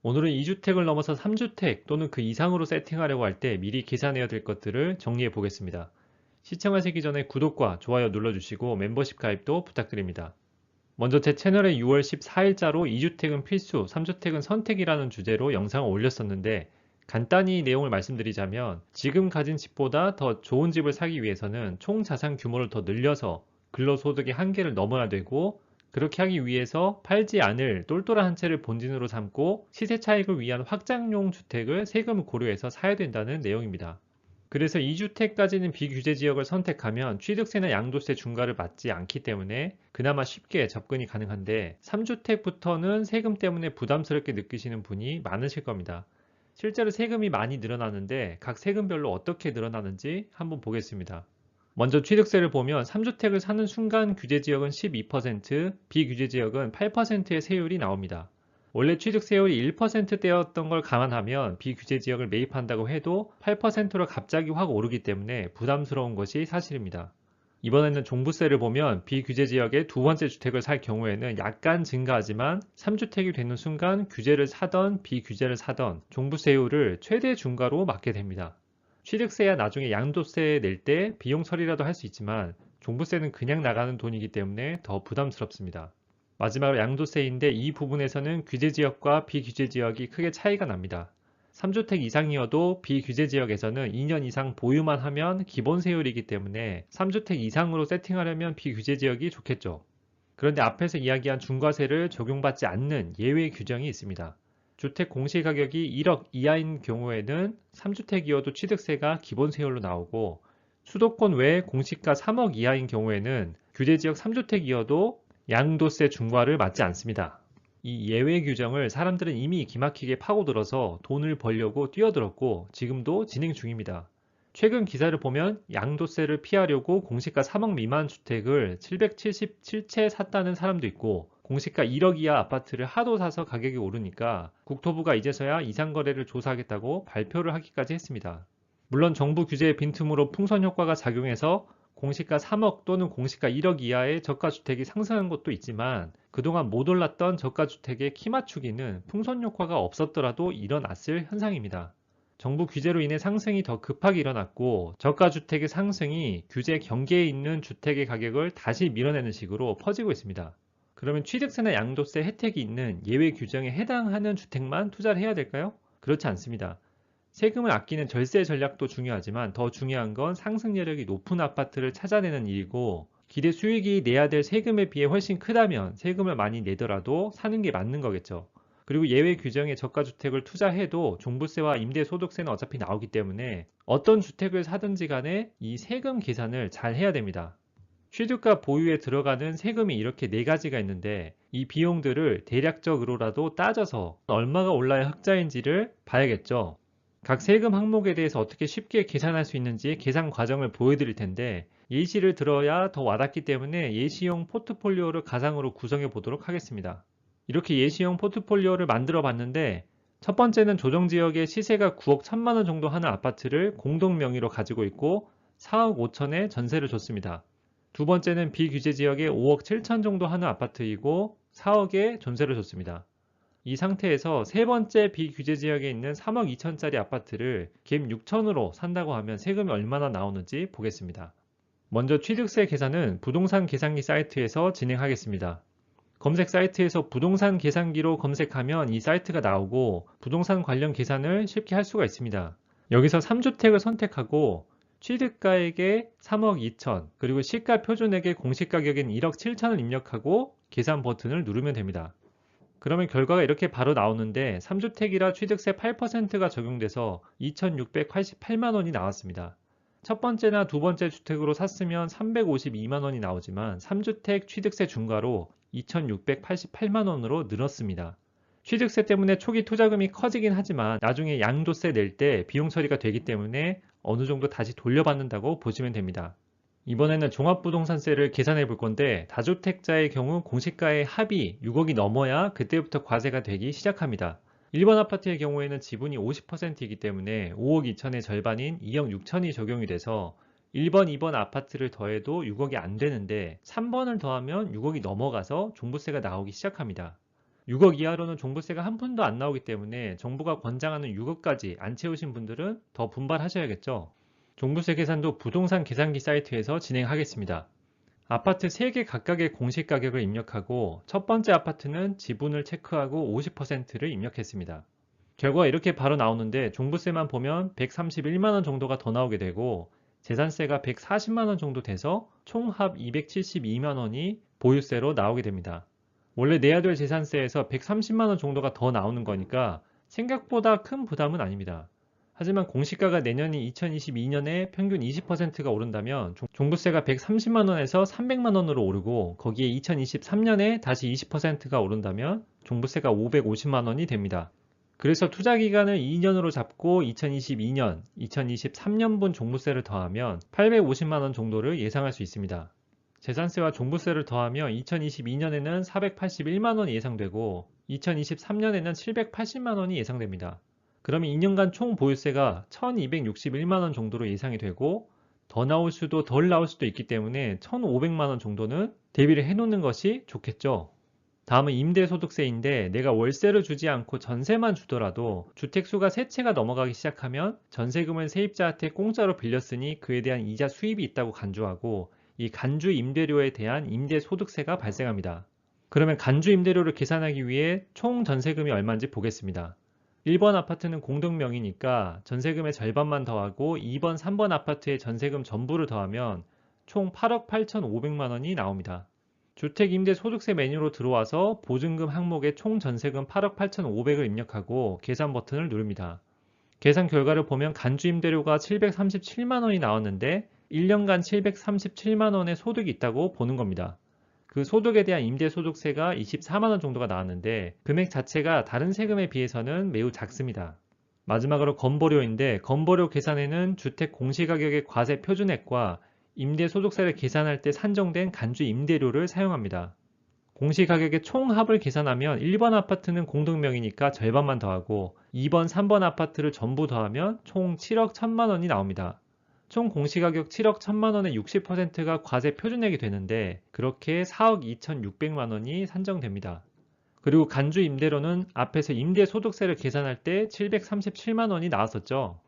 오늘은 2주택을 넘어서 3주택 또는 그 이상으로 세팅하려고 할 때 미리 계산해야 될 것들을 정리해 보겠습니다. 시청하시기 전에 구독과 좋아요 눌러주시고 멤버십 가입도 부탁드립니다. 먼저 제 채널에 6월 14일자로 2주택은 필수, 3주택은 선택이라는 주제로 영상을 올렸었는데 간단히 내용을 말씀드리자면 지금 가진 집보다 더 좋은 집을 사기 위해서는 총 자산 규모를 더 늘려서 근로소득의 한계를 넘어야 되고 그렇게 하기 위해서 팔지 않을 똘똘한 한 채를 본진으로 삼고 시세 차익을 위한 확장용 주택을 세금을 고려해서 사야 된다는 내용입니다. 그래서 2주택까지는 비규제 지역을 선택하면 취득세나 양도세 중과를 받지 않기 때문에 그나마 쉽게 접근이 가능한데 3주택부터는 세금 때문에 부담스럽게 느끼시는 분이 많으실 겁니다. 실제로 세금이 많이 늘어나는데 각 세금별로 어떻게 늘어나는지 한번 보겠습니다. 먼저 취득세를 보면 3주택을 사는 순간 규제지역은 12%, 비규제지역은 8%의 세율이 나옵니다. 원래 취득세율이 1%대였던 걸 감안하면 비규제지역을 매입한다고 해도 8%로 갑자기 확 오르기 때문에 부담스러운 것이 사실입니다. 이번에는 종부세를 보면 비규제지역의 두 번째 주택을 살 경우에는 약간 증가하지만 3주택이 되는 순간 규제를 사던 비규제를 사던 종부세율을 최대 중과로 맞게 됩니다. 취득세야 나중에 양도세 낼 때 비용 처리라도 할 수 있지만 종부세는 그냥 나가는 돈이기 때문에 더 부담스럽습니다. 마지막으로 양도세인데 이 부분에서는 규제지역과 비규제지역이 크게 차이가 납니다. 3주택 이상이어도 비규제지역에서는 2년 이상 보유만 하면 기본세율이기 때문에 3주택 이상으로 세팅하려면 비규제지역이 좋겠죠. 그런데 앞에서 이야기한 중과세를 적용받지 않는 예외 규정이 있습니다. 주택 공시가격이 1억 이하인 경우에는 3주택이어도 취득세가 기본세율로 나오고 수도권 외 공시가 3억 이하인 경우에는 규제지역 3주택이어도 양도세 중과를 맞지 않습니다. 이 예외 규정을 사람들은 이미 기막히게 파고들어서 돈을 벌려고 뛰어들었고 지금도 진행 중입니다. 최근 기사를 보면 양도세를 피하려고 공시가 3억 미만 주택을 777채 샀다는 사람도 있고 공시가 1억 이하 아파트를 하도 사서 가격이 오르니까 국토부가 이제서야 이상거래를 조사하겠다고 발표를 하기까지 했습니다. 물론 정부 규제의 빈틈으로 풍선 효과가 작용해서 공시가 3억 또는 공시가 1억 이하의 저가주택이 상승한 것도 있지만 그동안 못 올랐던 저가주택의 키 맞추기는 풍선 효과가 없었더라도 일어났을 현상입니다. 정부 규제로 인해 상승이 더 급하게 일어났고 저가주택의 상승이 규제 경계에 있는 주택의 가격을 다시 밀어내는 식으로 퍼지고 있습니다. 그러면 취득세나 양도세 혜택이 있는 예외 규정에 해당하는 주택만 투자를 해야 될까요? 그렇지 않습니다. 세금을 아끼는 절세 전략도 중요하지만 더 중요한 건 상승 여력이 높은 아파트를 찾아내는 일이고 기대 수익이 내야 될 세금에 비해 훨씬 크다면 세금을 많이 내더라도 사는 게 맞는 거겠죠. 그리고 예외 규정에 저가주택을 투자해도 종부세와 임대소득세는 어차피 나오기 때문에 어떤 주택을 사든지 간에 이 세금 계산을 잘 해야 됩니다. 취득과 보유에 들어가는 세금이 이렇게 네 가지가 있는데 이 비용들을 대략적으로라도 따져서 얼마가 올라야 흑자인지를 봐야겠죠. 각 세금 항목에 대해서 어떻게 쉽게 계산할 수 있는지 계산 과정을 보여드릴 텐데 예시를 들어야 더 와닿기 때문에 예시용 포트폴리오를 가상으로 구성해 보도록 하겠습니다. 이렇게 예시용 포트폴리오를 만들어 봤는데 첫 번째는 조정지역의 시세가 9억 1천만 원 정도 하는 아파트를 공동 명의로 가지고 있고 4억 5천에 전세를 줬습니다. 두 번째는 비규제 지역에 5억 7천 정도 하는 아파트이고 4억에 전세를 줬습니다. 이 상태에서 세 번째 비규제 지역에 있는 3억 2천짜리 아파트를 갭 6천으로 산다고 하면 세금이 얼마나 나오는지 보겠습니다. 먼저 취득세 계산은 부동산 계산기 사이트에서 진행하겠습니다. 검색 사이트에서 부동산 계산기로 검색하면 이 사이트가 나오고 부동산 관련 계산을 쉽게 할 수가 있습니다. 여기서 3주택을 선택하고 취득가액에 3억 2천 그리고 시가 표준액의 공시가격인 1억 7천을 입력하고 계산 버튼을 누르면 됩니다. 그러면 결과가 이렇게 바로 나오는데 3주택이라 취득세 8%가 적용돼서 2,688만 원이 나왔습니다. 첫 번째나 두 번째 주택으로 샀으면 352만 원이 나오지만 3주택 취득세 중과로 2,688만 원으로 늘었습니다. 취득세 때문에 초기 투자금이 커지긴 하지만 나중에 양도세 낼 때 비용 처리가 되기 때문에 어느 정도 다시 돌려받는다고 보시면 됩니다. 이번에는 종합부동산세를 계산해 볼 건데 다주택자의 경우 공시가의 합이 6억이 넘어야 그때부터 과세가 되기 시작합니다. 1번 아파트의 경우에는 지분이 50%이기 때문에 5억 2천의 절반인 2억 6천이 적용이 돼서 1번, 2번 아파트를 더해도 6억이 안 되는데 3번을 더하면 6억이 넘어가서 종부세가 나오기 시작합니다. 6억 이하로는 종부세가 한 푼도 안 나오기 때문에 정부가 권장하는 6억까지 안 채우신 분들은 더 분발하셔야겠죠. 종부세 계산도 부동산 계산기 사이트에서 진행하겠습니다. 아파트 3개 각각의 공시가격을 입력하고 첫 번째 아파트는 지분을 체크하고 50%를 입력했습니다. 결과가 이렇게 바로 나오는데 종부세만 보면 131만 원 정도가 더 나오게 되고 재산세가 140만 원 정도 돼서 총합 272만 원이 보유세로 나오게 됩니다. 원래 내야 될 재산세에서 130만 원 정도가 더 나오는 거니까 생각보다 큰 부담은 아닙니다. 하지만 공시가가 내년이 2022년에 평균 20%가 오른다면 종부세가 130만 원에서 300만 원으로 오르고 거기에 2023년에 다시 20%가 오른다면 종부세가 550만 원이 됩니다. 그래서 투자 기간을 2년으로 잡고 2022년, 2023년분 종부세를 더하면 850만 원 정도를 예상할 수 있습니다. 재산세와 종부세를 더하면 2022년에는 481만 원이 예상되고 2023년에는 780만 원이 예상됩니다. 그러면 2년간 총 보유세가 1261만 원 정도로 예상이 되고 더 나올 수도 덜 나올 수도 있기 때문에 1500만 원 정도는 대비를 해놓는 것이 좋겠죠. 다음은 임대소득세인데 내가 월세를 주지 않고 전세만 주더라도 주택수가 3채가 넘어가기 시작하면 전세금을 세입자한테 공짜로 빌렸으니 그에 대한 이자 수입이 있다고 간주하고 이 간주 임대료에 대한 임대소득세가 발생합니다. 그러면 간주 임대료를 계산하기 위해 총 전세금이 얼마인지 보겠습니다. 1번 아파트는 공동명의니까 전세금의 절반만 더하고 2번, 3번 아파트의 전세금 전부를 더하면 총 8억 8,500만 원이 나옵니다. 주택임대소득세 메뉴로 들어와서 보증금 항목에 총 전세금 8억 8,500을 입력하고 계산 버튼을 누릅니다. 계산 결과를 보면 간주임대료가 737만 원이 나왔는데 1년간 737만 원의 소득이 있다고 보는 겁니다. 그 소득에 대한 임대소득세가 24만 원 정도가 나왔는데 금액 자체가 다른 세금에 비해서는 매우 작습니다. 마지막으로 건보료인데 건보료 계산에는 주택 공시가격의 과세 표준액과 임대소득세를 계산할 때 산정된 간주 임대료를 사용합니다. 공시가격의 총합을 계산하면 1번 아파트는 공동명의니까 절반만 더하고 2번, 3번 아파트를 전부 더하면 총 7억 1천만 원이 나옵니다. 총 공시가격 7억 1천만 원의 60%가 과세 표준액이 되는데 그렇게 4억 2,600만 원이 산정됩니다. 그리고 간주 임대료는 앞에서 임대소득세를 계산할 때 737만 원이 나왔었죠.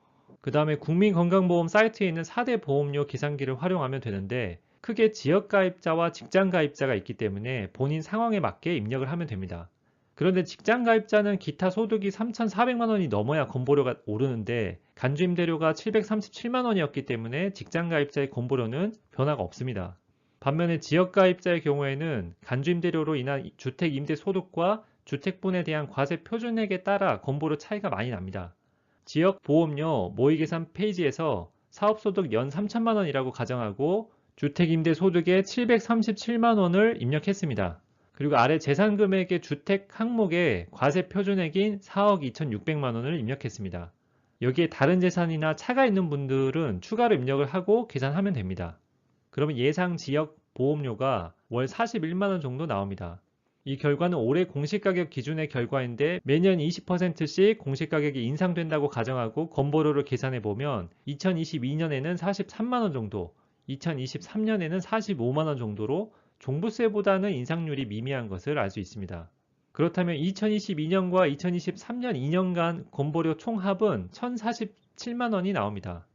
그 다음에 국민건강보험 사이트에 있는 4대 보험료 계산기를 활용하면 되는데 크게 지역가입자와 직장가입자가 있기 때문에 본인 상황에 맞게 입력을 하면 됩니다. 그런데 직장가입자는 기타 소득이 3,400만 원이 넘어야 건보료가 오르는데 간주임대료가 737만 원이었기 때문에 직장가입자의 건보료는 변화가 없습니다. 반면에 지역가입자의 경우에는 간주임대료로 인한 주택임대소득과 주택분에 대한 과세 표준액에 따라 건보료 차이가 많이 납니다. 지역보험료 모의계산 페이지에서 사업소득 연 3천만 원이라고 가정하고 주택임대소득에 737만 원을 입력했습니다. 그리고 아래 재산금액의 주택 항목에 과세 표준액인 4억 2,600만 원을 입력했습니다. 여기에 다른 재산이나 차가 있는 분들은 추가로 입력을 하고 계산하면 됩니다. 그러면 예상 지역 보험료가 월 41만 원 정도 나옵니다. 이 결과는 올해 공시가격 기준의 결과인데 매년 20%씩 공시가격이 인상된다고 가정하고 건보료를 계산해 보면 2022년에는 43만 원 정도, 2023년에는 45만 원 정도로 종부세보다는 인상률이 미미한 것을 알 수 있습니다. 그렇다면 2022년과 2023년 2년간 건보료 총합은 1,047만 원이 나옵니다.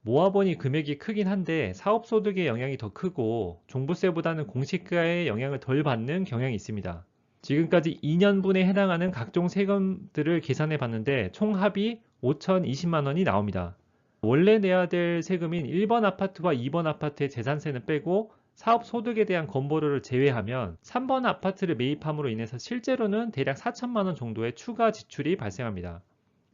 모아보니 금액이 크긴 한데 사업소득의 영향이 더 크고 종부세보다는 공시가의 영향을 덜 받는 경향이 있습니다. 지금까지 2년분에 해당하는 각종 세금들을 계산해 봤는데 총합이 5,020만 원이 나옵니다. 원래 내야 될 세금인 1번 아파트와 2번 아파트의 재산세는 빼고 사업소득에 대한 건보료를 제외하면 3번 아파트를 매입함으로 인해서 실제로는 대략 4천만 원 정도의 추가 지출이 발생합니다.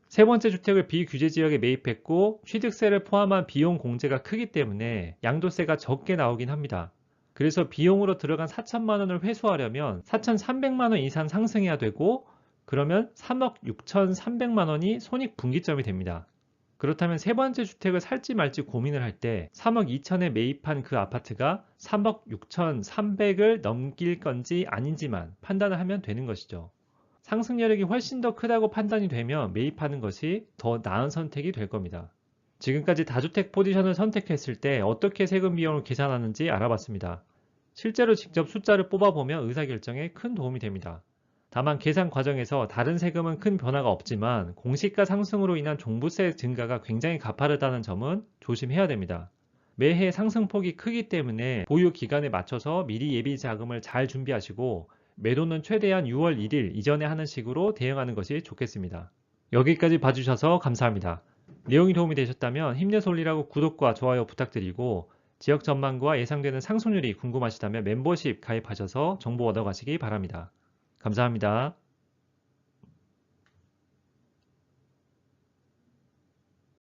세 번째 주택을 비규제 지역에 매입했고 취득세를 포함한 비용 공제가 크기 때문에 양도세가 적게 나오긴 합니다. 그래서 비용으로 들어간 4천만 원을 회수하려면 4,300만 원 이상 상승해야 되고 그러면 3억 6,300만 원이 손익분기점이 됩니다. 그렇다면 세 번째 주택을 살지 말지 고민을 할 때 3억 2천에 매입한 그 아파트가 3억 6,300을 넘길 건지 아닌지만 판단을 하면 되는 것이죠. 상승 여력이 훨씬 더 크다고 판단이 되면 매입하는 것이 더 나은 선택이 될 겁니다. 지금까지 다주택 포지션을 선택했을 때 어떻게 세금 비용을 계산하는지 알아봤습니다. 실제로 직접 숫자를 뽑아보면 의사결정에 큰 도움이 됩니다. 다만 계산 과정에서 다른 세금은 큰 변화가 없지만 공시가 상승으로 인한 종부세 증가가 굉장히 가파르다는 점은 조심해야 됩니다. 매해 상승폭이 크기 때문에 보유 기간에 맞춰서 미리 예비 자금을 잘 준비하시고 매도는 최대한 6월 1일 이전에 하는 식으로 대응하는 것이 좋겠습니다. 여기까지 봐주셔서 감사합니다. 내용이 도움이 되셨다면 힘내솔리라고 구독과 좋아요 부탁드리고 지역 전망과 예상되는 상승률이 궁금하시다면 멤버십 가입하셔서 정보 얻어가시기 바랍니다. 감사합니다.